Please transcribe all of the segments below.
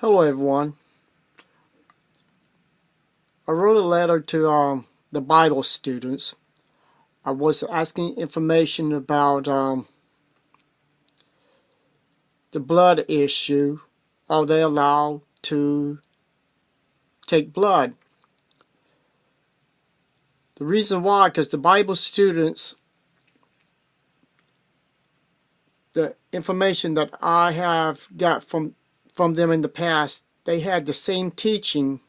Hello everyone. I wrote a letter to the Bible students. I was asking information about the blood issue. Are they allowed to take blood? The reason why, because the Bible students, the information that I have got from them in the past, they had the same teaching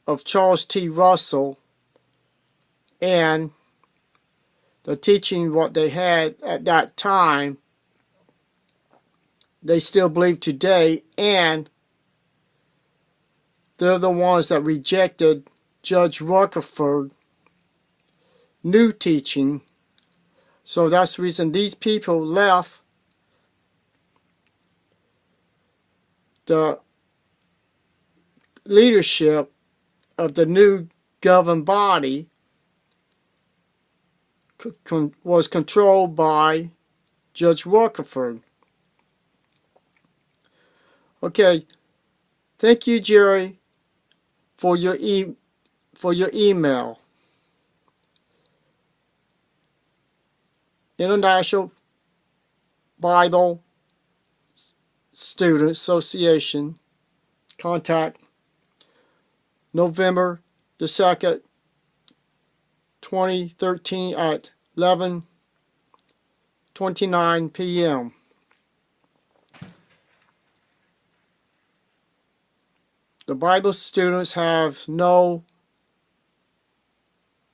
of Charles T. Russell, and the teaching what they had at that time they still believe today, and they're the ones that rejected Judge Rutherford's new teaching. So that's the reason these people left the leadership of the new governing body was controlled by Judge Rutherford. Okay, thank you, Jerry, for your email. International Bible Student Association, contact November the 2nd, 2013 at 11:29 p.m. The Bible students have no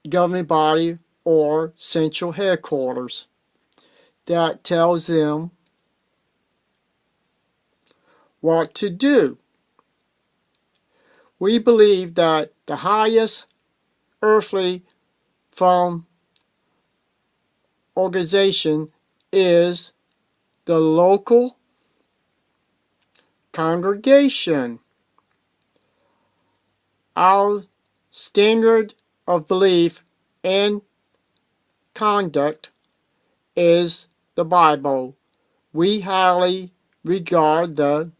governing body or central headquarters that tells them what to do. We believe that the highest earthly from organization is the local congregation. Our standard of belief and conduct is the Bible. We highly regard the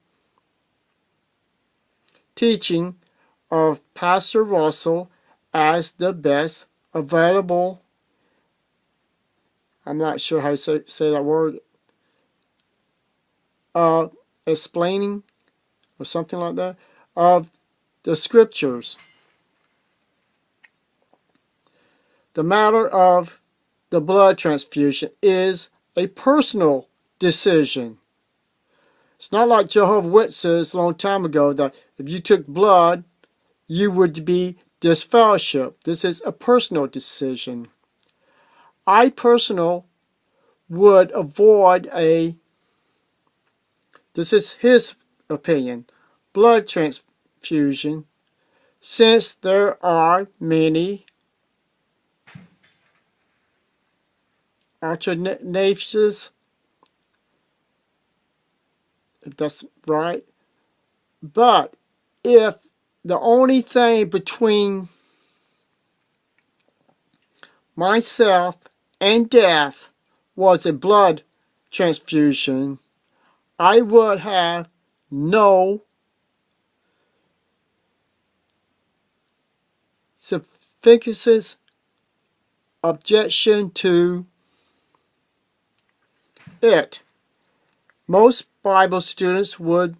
teaching of Pastor Russell as the best available, I'm not sure how to say that word, explaining or something like that, of the scriptures. The matter of the blood transfusion is a personal decision. It's not like Jehovah's Witnesses a long time ago that if you took blood, you would be disfellowship. This is a personal decision. I personally would avoid this is his opinion, blood transfusion, since there are many alternatives, if that's right. But if the only thing between myself and death was a blood transfusion, I would have no sufficient objection to it. Most Bible students would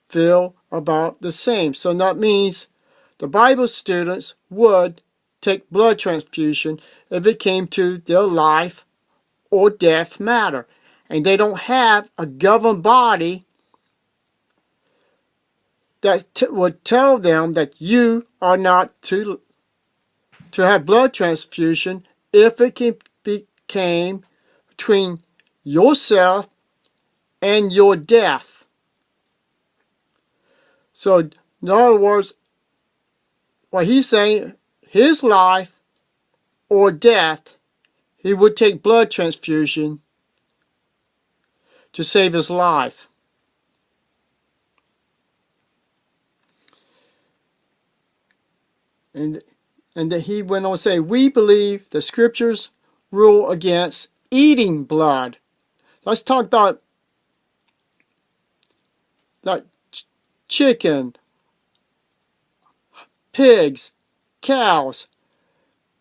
feel about the same. So that means the Bible students would take blood transfusion if it came to their life or death matter. And they don't have a governing body that would tell them that you are not to have blood transfusion if it became between yourself and your death. So, in other words, what he's saying, his life or death, he would take blood transfusion to save his life. And that he went on to say, we believe the scriptures rule against eating blood. Let's talk about like chicken, pigs, cows,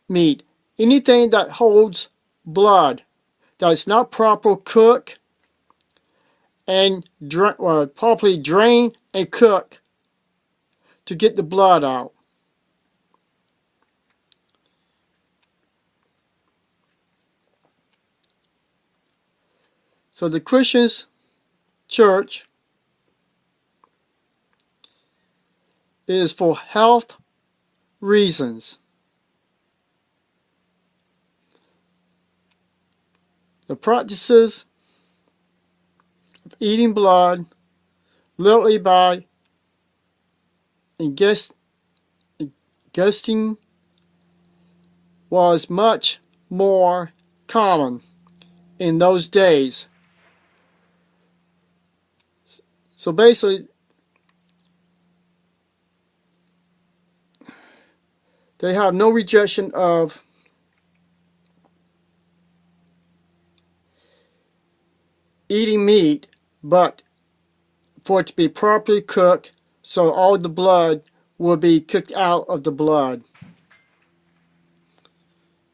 meat, anything that holds blood, that is not properly cooked and properly drained and cooked to get the blood out. So the Christian's church is for health reasons. The practices of eating blood literally by ingesting was much more common in those days. So basically, they have no rejection of eating meat, but for it to be properly cooked, so all the blood will be cooked out of the blood.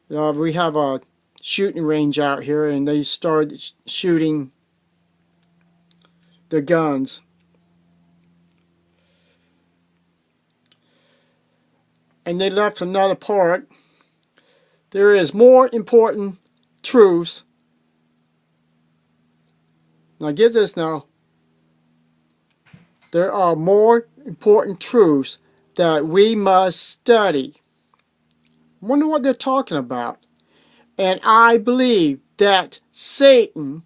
We have a shooting range out here, and they started shooting the guns. And they left another part. There is more important truths. Now get this now. There are more important truths that we must study. I wonder what they're talking about. And I believe that Satan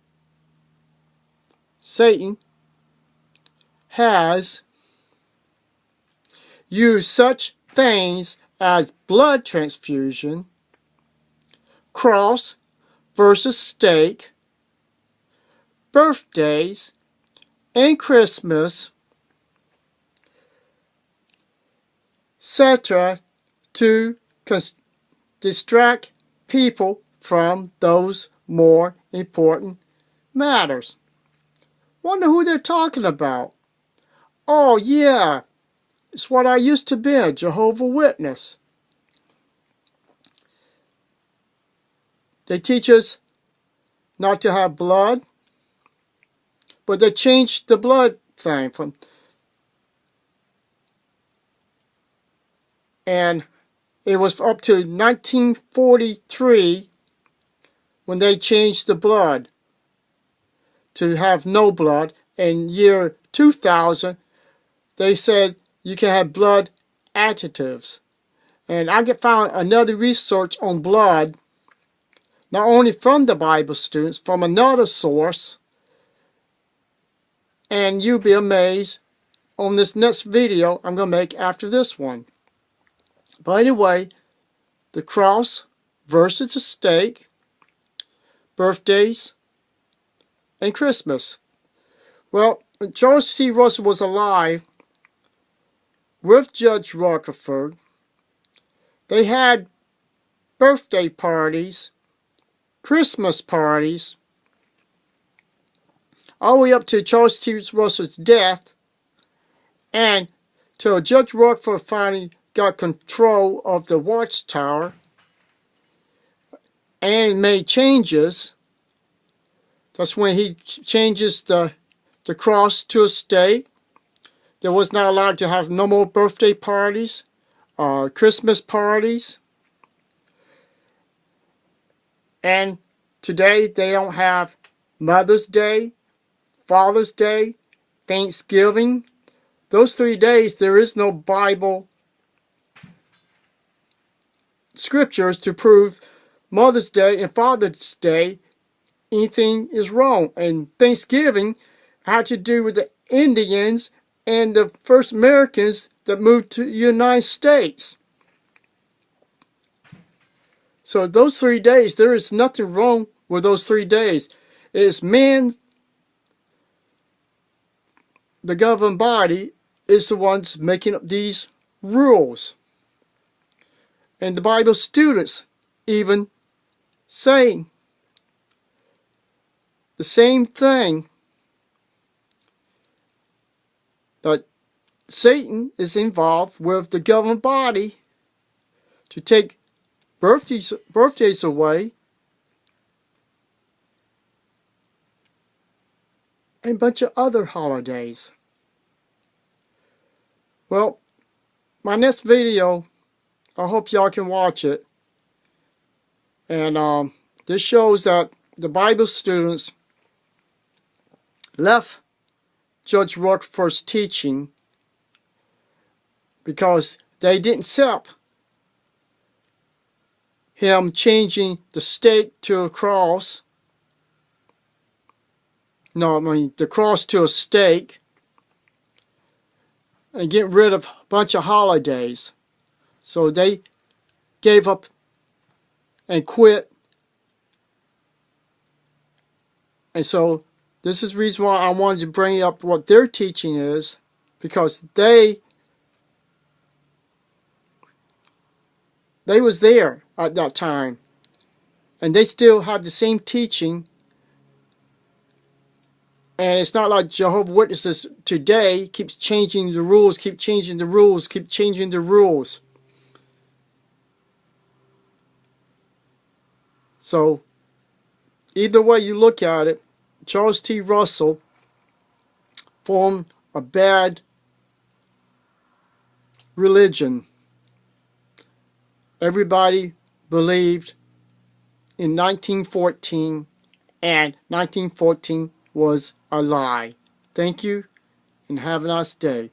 has used such things as blood transfusion, cross versus stake, birthdays, and Christmas, etc., to distract people from those more important matters. Wonder who they're talking about. Oh yeah, it's what I used to be, a Jehovah's Witness. They teach us not to have blood, but they changed the blood thing from, and it was up to 1943 when they changed the blood to have no blood. In year 2000, they said you can have blood additives. And I found another research on blood, not only from the Bible students, from another source. And you'll be amazed on this next video I'm going to make after this one. But anyway, the cross versus the stake, birthdays, and Christmas. Well, Charles T. Russell was alive with Judge Rutherford. They had birthday parties, Christmas parties, all the way up to Charles T. Russell's death, and till Judge Rutherford finally got control of the watchtower and made changes. That's when he changes the cross to a stake. There was not allowed to have no more birthday parties, Christmas parties. And today they don't have Mother's Day, Father's Day, Thanksgiving. Those 3 days there is no Bible scriptures to prove Mother's Day and Father's Day anything is wrong. And Thanksgiving had to do with the Indians and the first Americans that moved to the United States. So those 3 days, there is nothing wrong with those 3 days. It is man, the governing body, is the ones making up these rules. And the Bible students even saying the same thing that Satan is involved with the governing body to take birthdays away and a bunch of other holidays. Well, my next video, I hope y'all can watch it. And this shows that the Bible students left Judge Rutherford's teaching because they didn't accept him changing the stake to a cross. No, I mean the cross to a stake, and getting rid of a bunch of holidays. So they gave up and quit. And so this is the reason why I wanted to bring up what their teaching is, because they was there at that time, and they still have the same teaching. And it's not like Jehovah's Witnesses today keeps changing the rules, keep changing the rules, keep changing the rules. So either way you look at it, Charles T. Russell formed a bad religion. Everybody believed in 1914, and 1914 was a lie. Thank you, and have a nice day.